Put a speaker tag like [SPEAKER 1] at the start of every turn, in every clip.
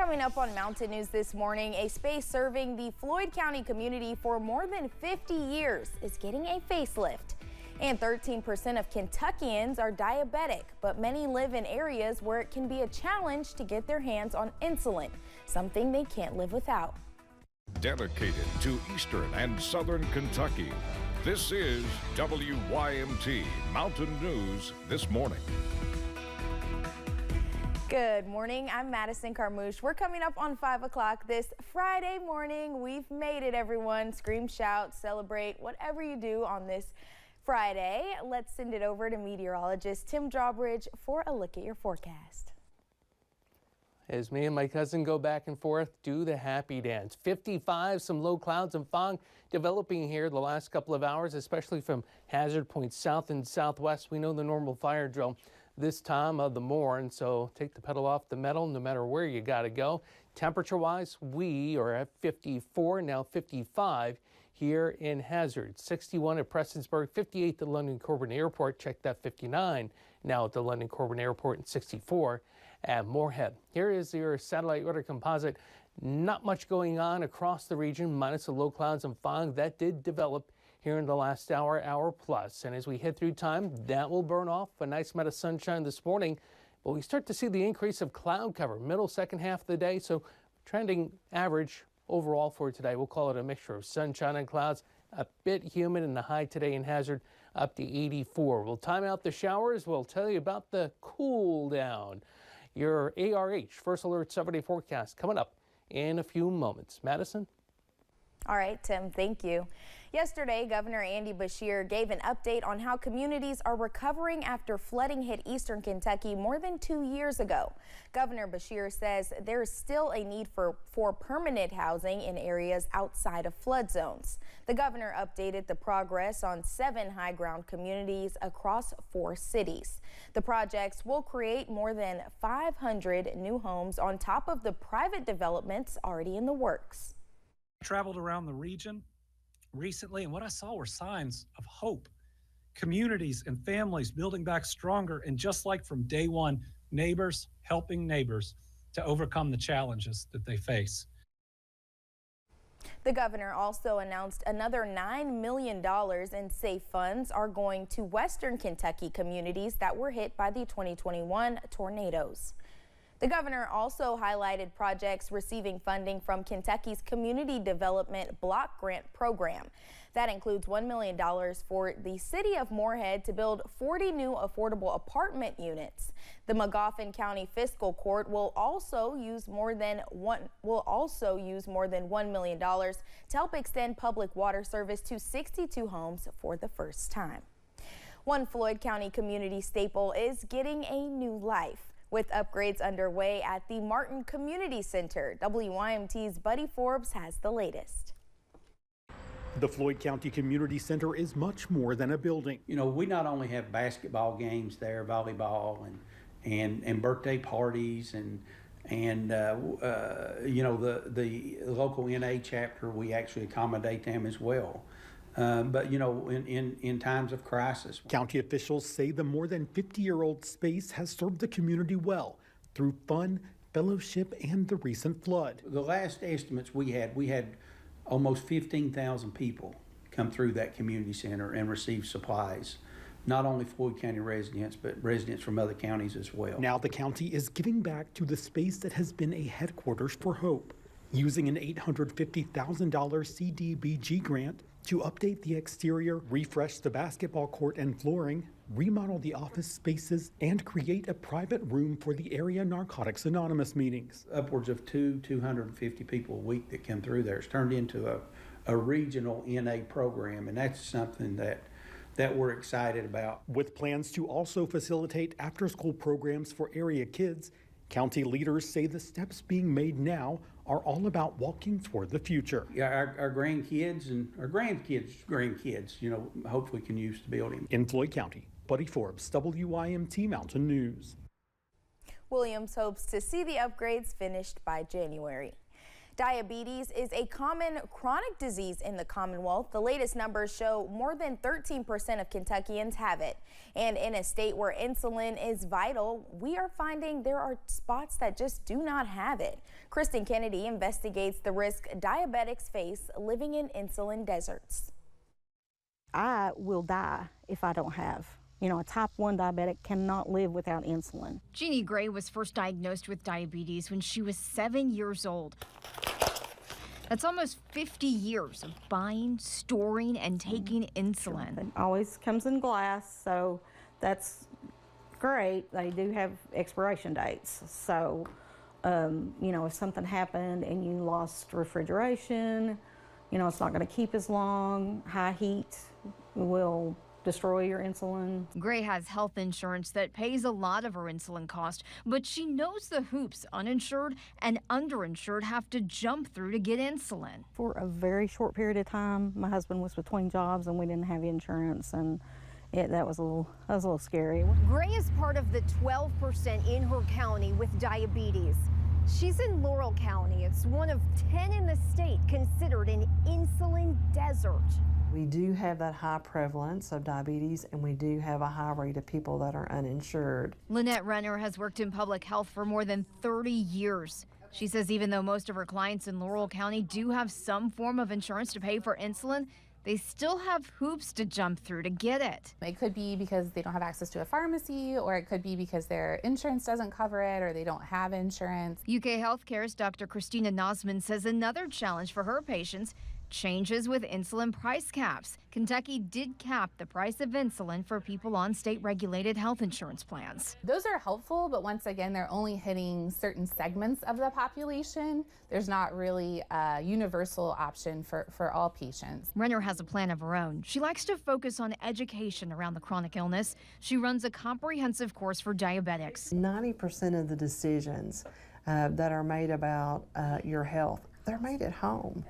[SPEAKER 1] Coming up on Mountain News this morning, a space serving the Floyd County community for more than 50 years is getting a facelift. And 13% of Kentuckians are diabetic, but many live in areas where it can be a challenge to get their hands on insulin, something they can't live without.
[SPEAKER 2] Dedicated to Eastern and Southern Kentucky, this is WYMT Mountain News This Morning.
[SPEAKER 1] Good morning, I'm Madison Carmouche. We're coming up on 5 o'clock this Friday morning. We've made it, everyone. Scream, shout, celebrate, whatever you do on this Friday. Let's send it over to meteorologist Tim Drawbridge for a look at your forecast.
[SPEAKER 3] As me and my cousin go back and forth, do the happy dance. 55, some low clouds and fog developing here the last couple of hours, especially from hazard points south and southwest. We know the normal fire drill this time of the morning, so take the pedal off the metal no matter where you got to go. Temperature-wise, we are at 54, now 55 here in Hazard. 61 at Prestonsburg, 58 at London Coburn Airport. Check that 59 now at the London Coburn Airport, and 64 at Moorhead. Here is your satellite weather composite. Not much going on across the region, minus the low clouds and fog that did develop here in the last hour plus. And as we head through time, that will burn off. A nice amount of sunshine this morning, but we start to see the increase of cloud cover middle second half of the day. So trending average overall for today. We'll call it a mixture of sunshine and clouds, a bit humid, and the high today in Hazard up to 84. We'll time out the showers. We'll tell you about the cool down. Your ARH First Alert 7-day forecast coming up in a few moments. Madison?
[SPEAKER 1] All right, Tim, thank you. Yesterday, Governor Andy Beshear gave an update on how communities are recovering after flooding hit eastern Kentucky more than 2 years ago. Governor Beshear says there is still a need for permanent housing in areas outside of flood zones. The governor updated the progress on 7 high ground communities across 4 cities. The projects will create more than 500 new homes on top of the private developments already in the works.
[SPEAKER 4] I traveled around the region recently, and what I saw were signs of hope. Communities and families building back stronger, and just like from day one, neighbors helping neighbors to overcome the challenges that they face.
[SPEAKER 1] The governor also announced another $9 million in SAFE funds are going to western Kentucky communities that were hit by the 2021 tornadoes. The governor also highlighted projects receiving funding from Kentucky's Community Development Block Grant Program. That includes $1 million for the city of Moorhead to build 40 new affordable apartment units. The Magoffin County Fiscal Court will also use more than $1 million to help extend public water service to 62 homes for the first time. One Floyd County community staple is getting a new life, with upgrades underway at the Martin Community Center. WYMT's Buddy Forbes has the latest.
[SPEAKER 5] The Floyd County Community Center is much more than a building.
[SPEAKER 6] You know, we not only have basketball games there, volleyball, and birthday parties, and you know, the local NA chapter, we actually accommodate them as well. But, you know, in times of crisis.
[SPEAKER 5] County officials say the more than 50-year-old space has served the community well through fun, fellowship, and the recent flood.
[SPEAKER 6] The last estimates we had almost 15,000 people come through that community center and receive supplies. Not only Floyd County residents, but residents from other counties as well.
[SPEAKER 5] Now the county is giving back to the space that has been a headquarters for hope, using an $850,000 CDBG grant to update the exterior, refresh the basketball court and flooring, remodel the office spaces, and create a private room for the Area Narcotics Anonymous meetings.
[SPEAKER 6] Upwards of 250 people a week that come through there. It's turned into a regional NA program, and that's something that we're excited about.
[SPEAKER 5] With plans to also facilitate after-school programs for area kids, county leaders say the steps being made now are all about walking toward the future.
[SPEAKER 6] Yeah, our grandkids and our grandkids, you know, hopefully can use the building.
[SPEAKER 5] In Floyd County, Buddy Forbes, WYMT Mountain News.
[SPEAKER 1] Williams hopes to see the upgrades finished by January. Diabetes is a common chronic disease in the Commonwealth. The latest numbers show more than 13% of Kentuckians have it. And in a state where insulin is vital, we are finding there are spots that just do not have it. Kristen Kennedy investigates the risk diabetics face living in insulin deserts.
[SPEAKER 7] I will die if I don't have. A type 1 diabetic cannot live without insulin.
[SPEAKER 8] Jeannie Gray was first diagnosed with diabetes when she was 7 years old. That's almost 50 years of buying, storing, and taking insulin.
[SPEAKER 7] It always comes in glass, so that's great. They do have expiration dates. So, if something happened and you lost refrigeration, it's not going to keep as long. High heat will destroy your insulin.
[SPEAKER 8] Gray has health insurance that pays a lot of her insulin cost, but she knows the hoops uninsured and underinsured have to jump through to get insulin.
[SPEAKER 7] For a very short period of time, my husband was between jobs and we didn't have insurance, and that was a little scary.
[SPEAKER 9] Gray is part of the 12% in her county with diabetes. She's in Laurel County. It's one of 10 in the state considered an insulin desert.
[SPEAKER 10] We do have that high prevalence of diabetes, and we do have a high rate of people that are uninsured.
[SPEAKER 8] Lynette Renner has worked in public health for more than 30 years. She says even though most of her clients in Laurel County do have some form of insurance to pay for insulin, they still have hoops to jump through to get it.
[SPEAKER 11] It could be because they don't have access to a pharmacy, or it could be because their insurance doesn't cover it, or they don't have insurance.
[SPEAKER 8] UK Healthcare's Dr. Christina Nosman says another challenge for her patients: changes with insulin price caps. Kentucky did cap the price of insulin for people on state-regulated health insurance plans.
[SPEAKER 11] Those are helpful, but once again, they're only hitting certain segments of the population. There's not really a universal option for all patients.
[SPEAKER 8] Renner has a plan of her own. She likes to focus on education around the chronic illness. She runs a comprehensive course for diabetics.
[SPEAKER 10] 90% of the decisions that are made about your health, they're made at home.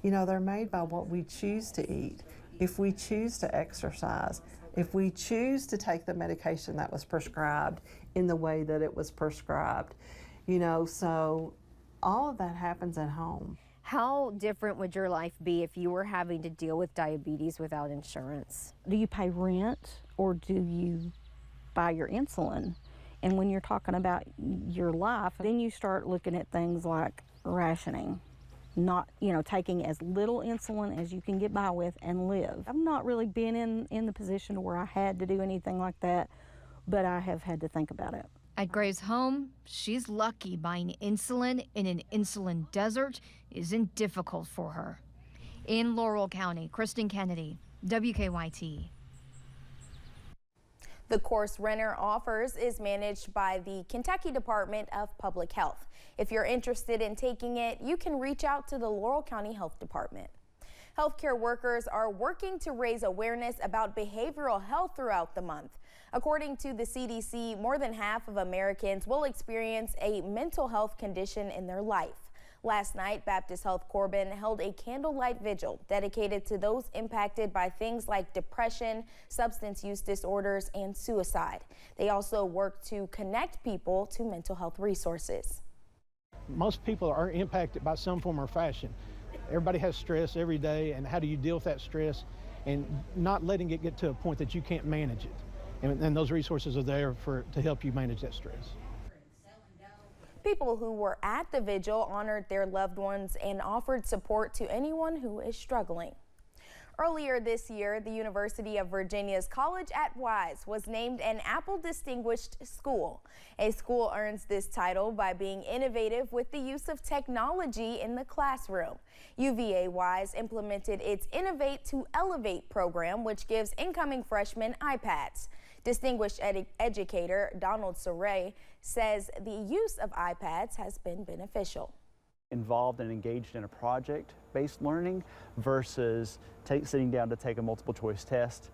[SPEAKER 10] They're made by what we choose to eat. If we choose to exercise, if we choose to take the medication that was prescribed in the way that it was prescribed, so all of that happens at home.
[SPEAKER 9] How different would your life be if you were having to deal with diabetes without insurance?
[SPEAKER 7] Do you pay rent or do you buy your insulin? And when you're talking about your life, then you start looking at things like rationing. Not, taking as little insulin as you can get by with and live. I've not really been in the position where I had to do anything like that, but I have had to think about it.
[SPEAKER 8] At Gray's home, she's lucky buying insulin in an insulin desert isn't difficult for her. In Laurel County, Kristen Kennedy, WKYT.
[SPEAKER 1] The course Renner offers is managed by the Kentucky Department of Public Health. If you're interested in taking it, you can reach out to the Laurel County Health Department. Healthcare workers are working to raise awareness about behavioral health throughout the month. According to the CDC, more than half of Americans will experience a mental health condition in their life. Last night, Baptist Health Corbin held a candlelight vigil dedicated to those impacted by things like depression, substance use disorders, and suicide. They also work to connect people to mental health resources.
[SPEAKER 12] Most people are impacted by some form or fashion. Everybody has stress every day, and how do you deal with that stress and not letting it get to a point that you can't manage it? And those resources are there to help you manage that stress.
[SPEAKER 1] People who were at the vigil honored their loved ones and offered support to anyone who is struggling. Earlier this year, the University of Virginia's College at Wise was named an Apple Distinguished School. A school earns this title by being innovative with the use of technology in the classroom. UVA Wise implemented its Innovate to Elevate program, which gives incoming freshmen iPads. Distinguished educator Donald Surrey says the use of iPads has been beneficial.
[SPEAKER 13] Involved and engaged in a project-based learning versus sitting down to take a multiple choice test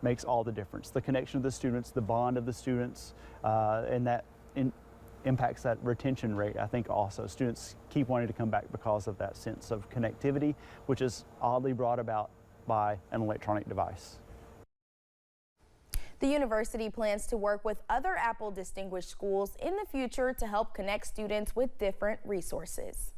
[SPEAKER 13] makes all the difference. The connection of the students, the bond of the students, and that impacts that retention rate, I think also. Students keep wanting to come back because of that sense of connectivity, which is oddly brought about by an electronic device.
[SPEAKER 1] The university plans to work with other Apple Distinguished schools in the future to help connect students with different resources.